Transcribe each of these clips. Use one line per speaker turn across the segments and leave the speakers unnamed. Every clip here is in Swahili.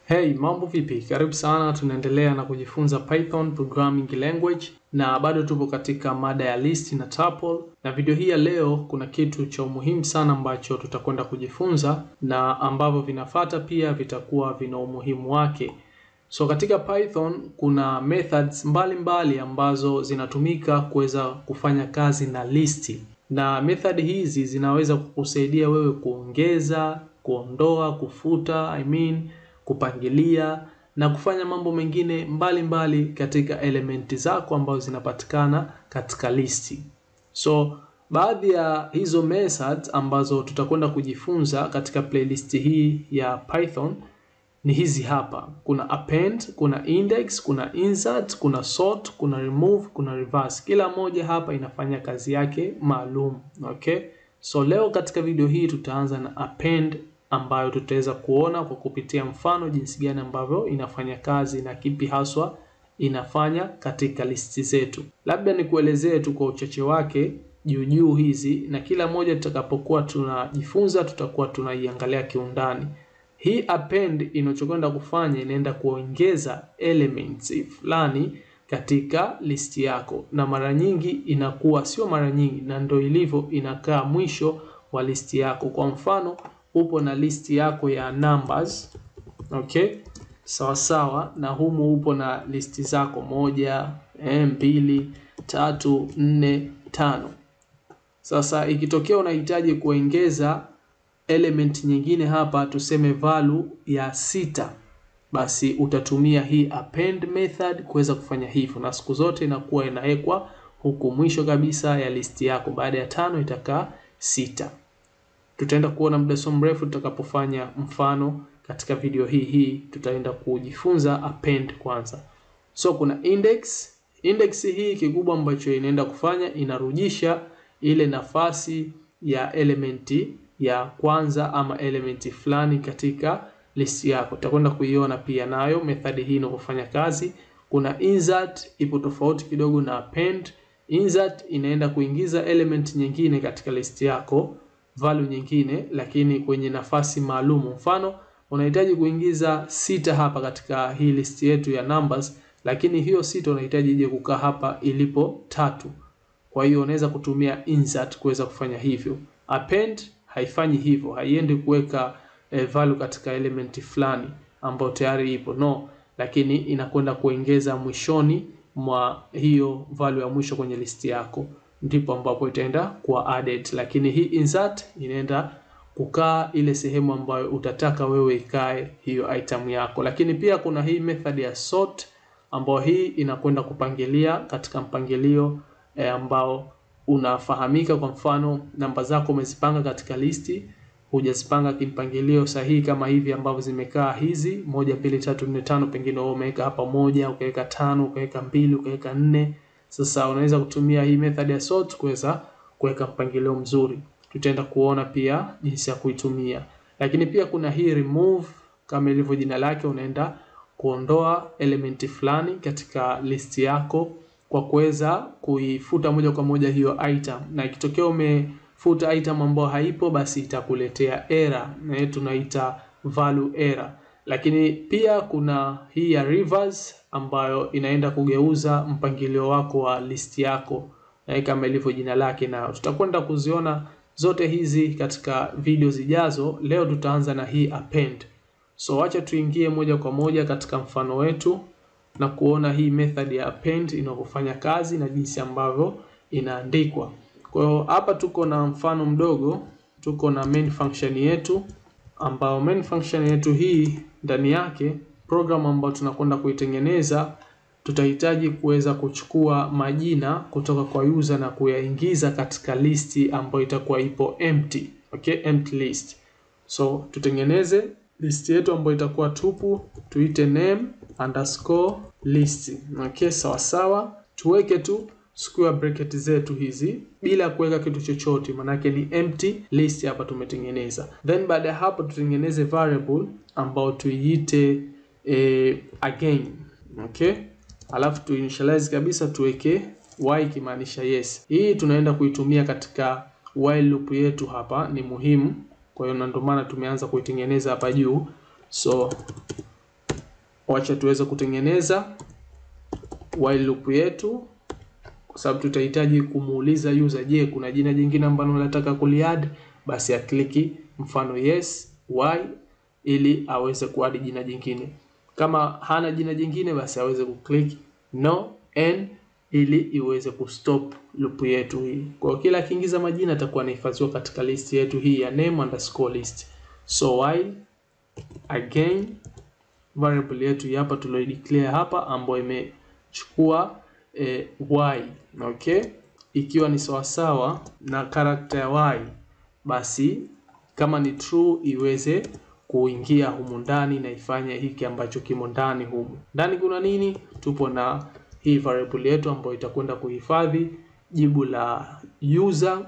Hey, mambo vipi? Karibu sana, tunaendelea na kujifunza Python programming language na bado tupo katika mada ya list na tuple, na video hii ya leo kuna kitu cha umuhimu sana ambacho tutakwenda kujifunza na ambavyo vinafuata pia vitakuwa vina umuhimu wake. So katika Python kuna methods mbalimbali ambazo zinatumika kuweza kufanya kazi na listi. Na method hizi zinaweza kukusaidia wewe kuongeza, kuondoa, kufuta, kupangilia na kufanya mambo mengine mbalimbali katika elementi zako ambazo zinapatikana katika listi. So baadhi ya hizo methods ambazo tutakwenda kujifunza katika playlist hii ya Python ni hizi hapa. Kuna append, kuna index, kuna insert, kuna sort, kuna remove, kuna reverse. Kila moja hapa inafanya kazi yake maalum. Okay? So leo katika video hii tutaanza na append, ambayo tutaweza kuona kwa kupitia mfano jinsi gani ambavyo inafanya kazi na kipi haswa inafanya katika listi zetu. Labda nikuelezee tu kwa uchache wake juu hizi, na kila moja tutakapokuwa tunajifunza tutakuwa tunaiangalia kiundani. Hii append inachokwenda kufanya inaenda kuongeza elements fulani katika listi yako, na mara nyingi inakuwa sio mara nyingi, na ndio ilivyo, inakaa mwisho wa listi yako. Kwa mfano upo na listi yako ya numbers, okay, sawa, na humu upo na listi zako 1, 2, 3, 4, 5. Sasa ikitokea unahitaji kuongeza element nyingine hapa, tuseme value ya 6, basi utatumia hii append method kuweza kufanya hivyo, na siku zote inakuwa inawekwa huku mwisho kabisa ya listi yako. Baada ya 5 itakaa 6. Tutaenda kuona muda so mrefu tutakapofanya mfano katika video hii tutaenda kujifunza append kwanza. So kuna index. Index hii kikubwa ambacho inaenda kufanya, inarudisha ile nafasi ya elementi ya kwanza ama elementi fulani katika listi yako. Tutakwenda kuiona pia nayo method hii inafanya kazi. Kuna insert, ipo tofauti kidogo na append. Insert inaenda kuingiza element nyingine katika listi yako, value nyingine, lakini kwenye nafasi maalum. Mfano unahitaji kuingiza 6 hapa katika hii list yetu ya numbers, lakini hiyo 6 unahitaji ije kukaa hapa ilipo 3. Kwa hiyo unaweza kutumia insert kuweza kufanya hivyo. Append haifanyi hivyo, haiendi kuweka value katika element fulani ambayo tayari ipo, no, lakini inakwenda kuongeza mwishoni mwa hiyo value ya mwisho kwenye listi yako, ndipo ambapo itaenda kuwa added. Lakini hii insert inaenda kukaa ile sehemu ambayo utataka wewe ikae hiyo item yako. Lakini pia kuna hii method ya sort, ambayo hii inakwenda kupangilia katika mpangilio ambao unafahamika. Kwa mfano namba zako umezipanga katika listi, hujazipanga kimpangilio sahihi kama hivi ambavyo zimekaa hizi 1 2 3 4 5, pengine wewe umeweka hapa 1, ukaweka 5, ukaweka 2, ukaweka 4. Sasa unaweza kutumia hii method ya sort kuweza kuweka mpangilio mzuri. Tutaenda kuona pia jinsi ya kuitumia. Lakini pia kuna hii remove, kama ilivyo jina lake, unaenda kuondoa elementi fulani katika listi yako kwa kuweza kuifuta moja kwa moja hiyo item, na ikitokea umefuta item ambayo haipo, basi itakuletea error, na tunaita value error. Lakini pia kuna hii ya reverse, ambayo inaenda kugeuza mpangilio wako wa listi yako kama ilivyo jina lake, na tutakwenda kuziona zote hizi katika video zijazo. Leo tutaanza na hii append. So acha tuingie moja kwa moja katika mfano wetu na kuona hii method ya append inavyofanya kazi na jinsi ambavyo inaandikwa. Kwa hiyo hapa tuko na mfano mdogo, tuko na main function yetu, ambao main function yetu hii ndani yake program ambayo tunakwenda kuitengeneza, tutahitaji kuweza kuchukua majina kutoka kwa user na kuyaingiza katika listi ambayo itakuwa ipo empty. Okay, empty list. So tutengeneze list yetu ambayo itakuwa tupu, tuite name_list. Okay, sawa. Tuweke tu square bracket zetu hizi bila kuweka kitu chochote, manake ni empty list hapa tumetengeneza. Then baada ya hapo tutengeneze variable ambao tuiite again. Okay, alafu tu initialize kabisa, tuweke y kimaanisha yes. Hii tunaenda kuitumia katika while loop yetu, hapa ni muhimu, kwa hiyo ndio maana tumeanza kuitengeneza hapa juu. So wacha tuweze kutengeneza while loop yetu, kwa sababu tutahitaji kumuuliza user, je, kuna jina jingine ambalo unataka kuliadd? Basi akliki mfano yes y ili aweze kuadi jina jingine. Kama hana jina jingine, basi aweze kuclick no n ili iweze kustop loop yetu hii. Kwa kila akiingiza majina atakuwa anahifadhiwa katika list yetu hii ya name_list. So while again variable yetu hapa tulio declare hapa ambayo imechukua y, okay, ikiwa ni sawasawa na character ya y, basi kama ni true iweze kuingia humu ndani na ifanye hiki ambacho kimo ndani humu. Ndani kuna nini? Tupo na hii variable yetu ambayo itakwenda kuhifadhi jibu la user,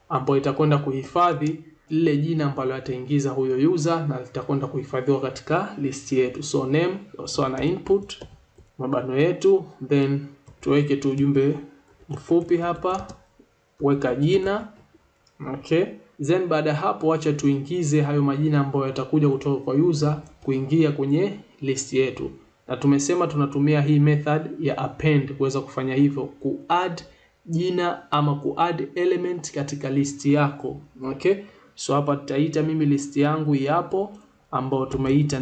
ambayo itakwenda kuhifadhi lile jina ambalo ataingiza huyo user na litakwenda kuhifadhiwa katika list yetu. So name so na input mabano yetu, then tuweke tu ujumbe mfupi hapa, weka jina, okay. Then baada hapo acha tuingize hayo majina ambayo yatakuja kutoka kwa user kuingia kwenye list yetu. Na tumesema tunatumia hii method ya append kuweza kufanya hivyo, kuadd jina ama kuadd element katika list yako, okay. So hapa tutaita mimi list yangu hapo ambayo tumeita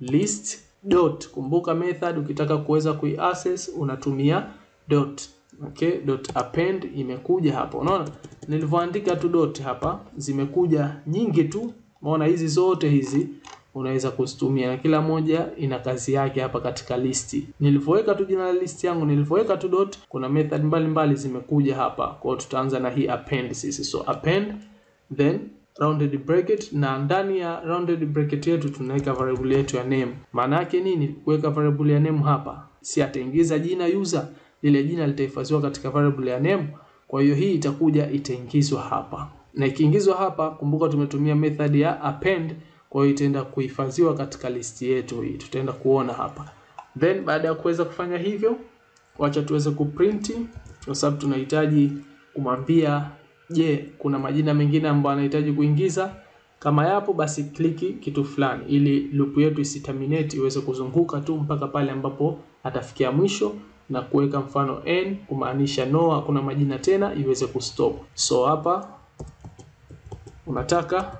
name_list dot. Kumbuka method ukitaka kuweza kuiaccess unatumia dot, okay. Dot append imekuja hapo. Unaona nilivyoandika tu dot hapa zimekuja nyingi tu. Unaona hizi zote hizi unaweza kuzitumia na kila moja ina kazi yake hapa katika listi. Nilivyoweka tu jina la list yangu, nilivyoweka tu dot, kuna method mbalimbali zimekuja hapa. Kwa hiyo tutaanza na hii append sisi. So append then rounded bracket, na ndani ya rounded bracket yetu tunaweka variable yetu ya name. Maana yake nini kuweka variable ya name hapa? Si ataingiza jina user, lile jina litahifadhiwa katika variable ya name. Kwa hiyo hii itakuja itaingizwa hapa. Na ikiingizwa hapa, kumbuka tumetumia method ya append, kwa hiyo itaenda kuhifadhiwa katika list yetu hii. Tutaenda kuona hapa. Then baada ya kuweza kufanya hivyo, wacha tuweze kuprint, kwa sababu tunahitaji kumwambia je, kuna majina mengine ambayo anahitaji kuingiza. Kama yapo basi kliki kitu fulani ili loop yetu isiterminate, iweze kuzunguka tu mpaka pale ambapo atafikia mwisho, na kuweka mfano n kumaanisha no, hakuna majina tena, iweze kustop. So hapa unataka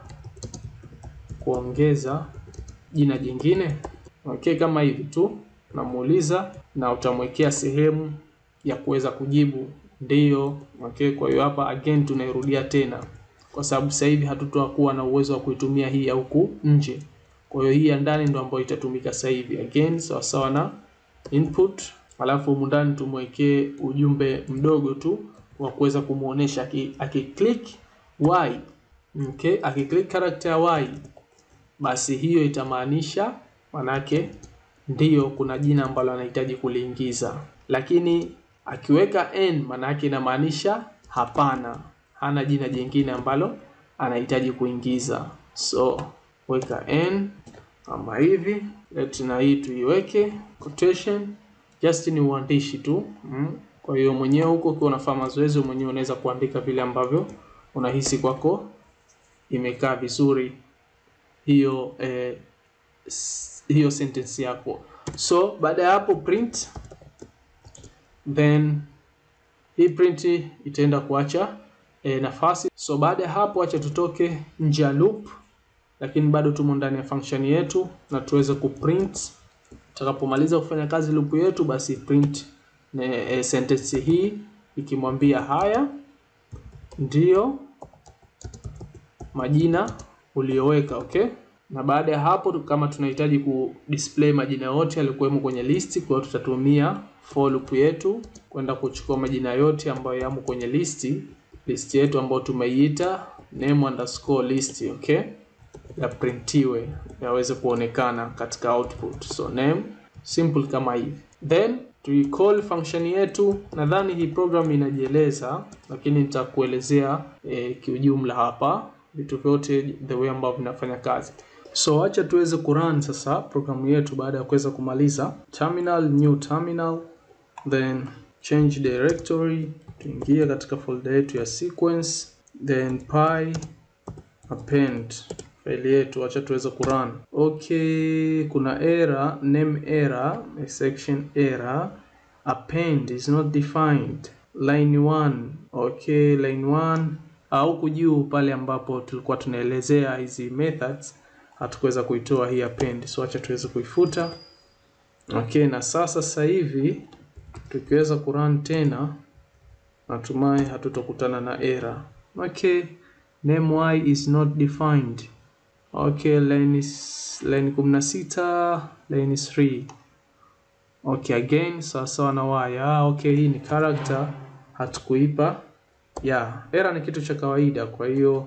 kuongeza jina jingine, okay, kama hivi tu namuuliza na utamwekea sehemu ya kuweza kujibu ndio, okay. Kwa hiyo hapa again tunairudia tena kwa sababu sasa hivi hatutakuwa na uwezo wa kuitumia hii ya huku nje. Kwa hiyo hii ya ndani ndio ambayo itatumika sasa hivi. Again sawa sawa na input, alafu humu ndani tumwekee ujumbe mdogo tu wa kuweza kumuonesha akiclick y, okay, akiclick character y, basi hiyo itamaanisha manake ndio kuna jina ambalo anahitaji kuliingiza. Lakini akiweka n manake inamaanisha hapana, hana jina jingine ambalo anahitaji kuingiza. So weka n kama hivi, let na hii tuiweke quotation, just ni uandishi tu. Kwa hiyo mwenyewe huko kwa unafanya mazoezi mwenyewe unaweza kuandika vile ambavyo unahisi kwako imekaa vizuri hiyo hiyo sentence yako. So baada ya hapo print, then hii print itaenda kuacha nafasi. So baada ya hapo acha tutoke nje ya loop, lakini bado tumo ndani ya function yetu na tuweze kuprint. Tutakapomaliza kufanya kazi loop yetu, basi print sentence hii ikimwambia haya ndio majina uliyoweka, okay. Na baada ya hapo kama tunahitaji ku display majina yote yalikuwemo kwenye list, kwa hiyo tutatumia for loop yetu kwenda kuchukua majina yote ambayo yamo kwenye list yetu ambayo tumeiita name_list, okay, ya printiwe yaweze kuonekana katika output. So name simple kama hivi, then tuicall function yetu. Nadhani hii program inajieleza, lakini nitakuelezea kiujumla hapa vitu vyote the way ambavyo vinafanya kazi. So acha tuweze kurun sasa programu yetu baada ya kuweza kumaliza. Terminal, new terminal, then change directory, tuingie katika folder yetu ya sequence, then append faili yetu, acha tuweze kurun. Okay, kuna error, name error, section error, append is not defined, line 1. Okay, line 1 au kujuu pale ambapo tulikuwa tunaelezea hizi methods hatukuweza kuitoa hii append, so acha tuweze kuifuta. Okay, na sasa hivi tukiweza kurun tena, natumai hatutokutana na error. Okay, name y is not defined. Okay, line 16, line 3. Okay, again sawa na y. Okay, hii ni character hatukuipa. Error ni kitu cha kawaida, kwa hiyo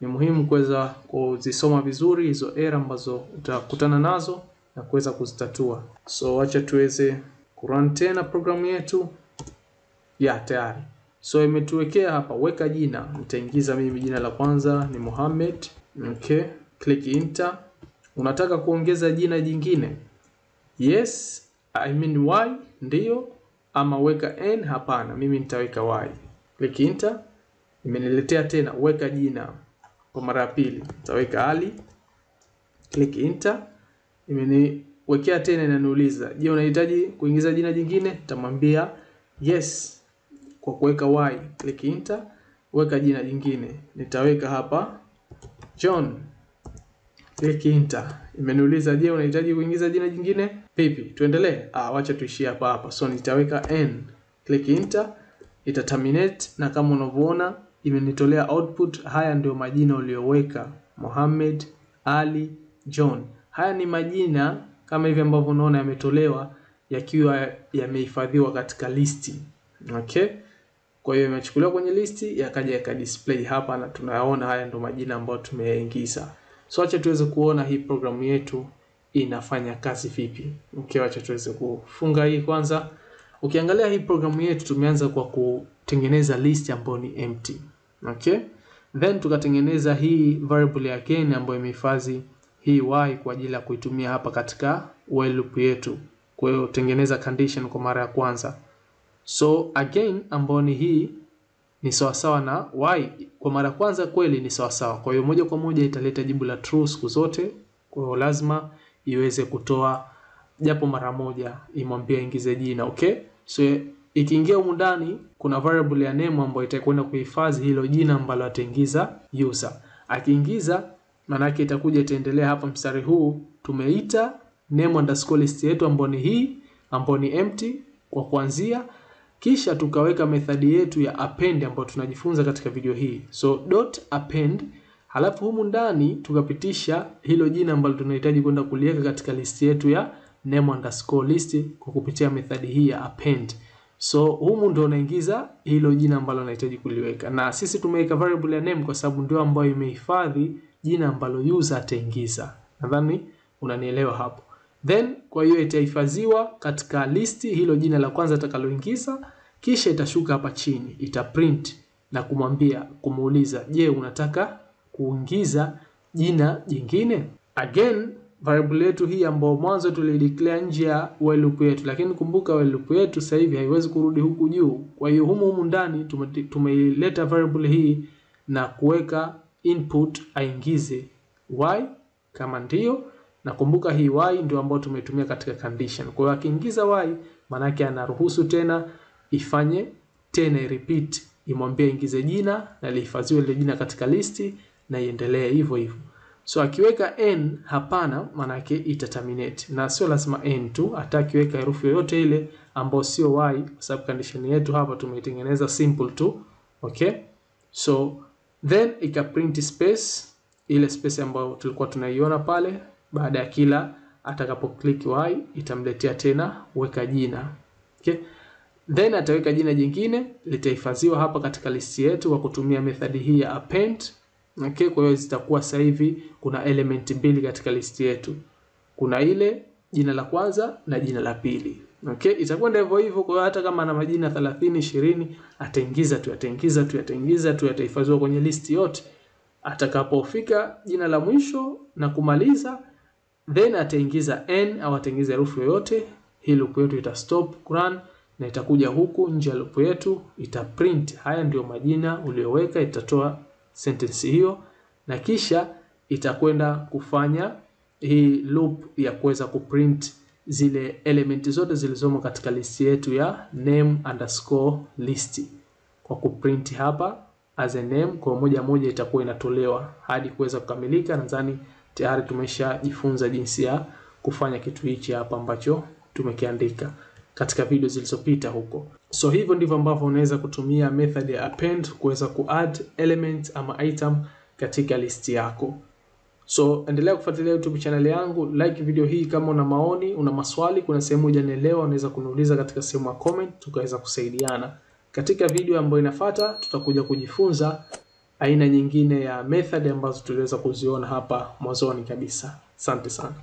ni muhimu kuweza kuzisoma vizuri hizo error ambazo utakutana nazo na kuweza kuzitatua. So acha tuweze kurun tena programu yetu. Tayari. So imetuwekea hapa weka jina. Nitaingiza mimi jina la kwanza ni Mohamed. Okay, click enter. Unataka kuongeza jina jingine? Yes, I mean y, ndio. Ama weka n? Hapana, mimi nitaweka y. Click enter. Imeniletea tena weka jina kwa mara ya pili. Nitaweka Ali. Click enter. Imeniwekea tena, inaniuliza, je, unahitaji kuingiza jina jingine? Nitamwambia yes kwa kuweka y. Click enter. Weka jina jingine. Nitaweka hapa John. Click enter. Imeniuliza, je, unahitaji kuingiza jina jingine? Vipi? Tuendelee? Wacha tuishie hapa. So nitaweka n. Click enter. Ita terminate, na kama unavyoona imenitolea output. Haya ndio majina uliyoweka: Mohamed, Ali, John. Haya ni majina kama hivi ambavyo unaona yametolewa yakiwa yamehifadhiwa katika listi. Okay? Kwa hiyo imechukuliwa kwenye listi yakaja yaka display hapa, na tunayaona haya ndio majina ambayo tumeyaingiza. So acha tuweze kuona hii programu yetu inafanya kazi vipi. Okay, acha tuweze kufunga hii kwanza. Ukiangalia hii programu yetu tumeanza kwa kutengeneza list ambayo ni empty. Okay? Then tukatengeneza hii variable again ambayo imehifadhi hii y kwa ajili ya kuitumia hapa katika while loop yetu. Kwa hiyo tengeneza condition kwa mara ya kwanza. So again ambayo ni hii ni sawasawa na y kwa mara ya kwanza, kweli ni sawasawa. Kwa hiyo moja kwa moja italeta jibu la true siku zote. Kwa hiyo lazima iweze kutoa japo mara moja, imwambie ingize jina. Okay? So ikiingia humu ndani kuna variable ya name ambayo itakwenda kuhifadhi hilo jina ambalo ataingiza user. Akiingiza maana yake itakuja itaendelea hapa mstari huu tumeita name_list yetu ambayo ni hii ambayo ni empty kwa kuanzia, kisha tukaweka methodi yetu ya append ambayo tunajifunza katika video hii. So .append, halafu humu ndani tukapitisha hilo jina ambalo tunahitaji kwenda kuliweka katika list yetu ya name_list kwa kupitia methodi hii ya append. So humu ndio unaingiza hilo jina ambalo unahitaji kuliweka, na sisi tumeweka variable ya name kwa sababu ndio ambayo imehifadhi jina ambalo user ataingiza. Nadhani unanielewa hapo. Then kwa hiyo itahifadhiwa katika listi hilo jina la kwanza atakaloingiza, kisha itashuka hapa chini, itaprint na kumuuliza, je, unataka kuingiza jina jingine? Again variable yetu hii ambayo mwanzo tulideclare nje ya while loop yetu, lakini kumbuka while loop yetu sasa hivi haiwezi kurudi huku juu. Kwa hiyo humu ndani tumeileta variable hii na kuweka input aingize y kama ndio, na kumbuka hii y ndio ambayo tumetumia katika condition. Kwa hiyo akiingiza y maana yake anaruhusu tena ifanye tena repeat, imwambie ingize jina na lihifadhiwe ile jina katika listi na iendelee hivyo hivyo. So akiweka n hapana, maana yake ita terminate, na sio lazima n tu, hata akiweka herufi yoyote ile ambayo sio y, kwa sababu condition yetu hapa tumeitengeneza simple tu. Okay? So then ikaprint space, ile space ambayo tulikuwa tunaiona pale. Baada ya kila atakapo click y itamletea tena weka jina. Okay? Then ataweka jina jingine litahifadhiwa hapa katika listi yetu kwa kutumia methodi hii ya append. Okay, kwa hiyo zitakuwa sasa hivi kuna element mbili katika listi yetu. Kuna ile jina la kwanza na jina la pili. Okay, itakwenda hivyo hivyo. Kwa hiyo hata kama ana majina 30, 20 ataingiza tu yatahifadhiwa kwenye listi yote. Atakapofika jina la mwisho na kumaliza, then ataingiza n au ataingiza herufi yoyote, hii loop yetu ita stop run na itakuja huku nje ya loop yetu itaprint haya ndio majina uliyoweka, itatoa sentence hiyo na kisha itakwenda kufanya hii loop ya kuweza kuprint zile elementi zote zilizomo katika listi yetu ya name_list. Kwa kuprint hapa as a name, kwa moja moja itakuwa inatolewa hadi kuweza kukamilika. Nadhani tayari tumeshajifunza jinsi ya kufanya kitu hichi hapa ambacho tumekiandika katika video zilizopita huko. So hivyo ndivyo ambavyo unaweza kutumia method ya append kuweza kuadd element ama item katika listi yako. So endelea kufuatilia YouTube channel yangu, like video hii kama una maoni, una maswali, kuna sehemu hujanielewa unaweza kuniuliza katika sehemu ya comment tukaweza kusaidiana. Katika video ambayo inafuata tutakuja kujifunza aina nyingine ya method ambazo tuliweza kuziona hapa mwanzoni kabisa. Asante sana.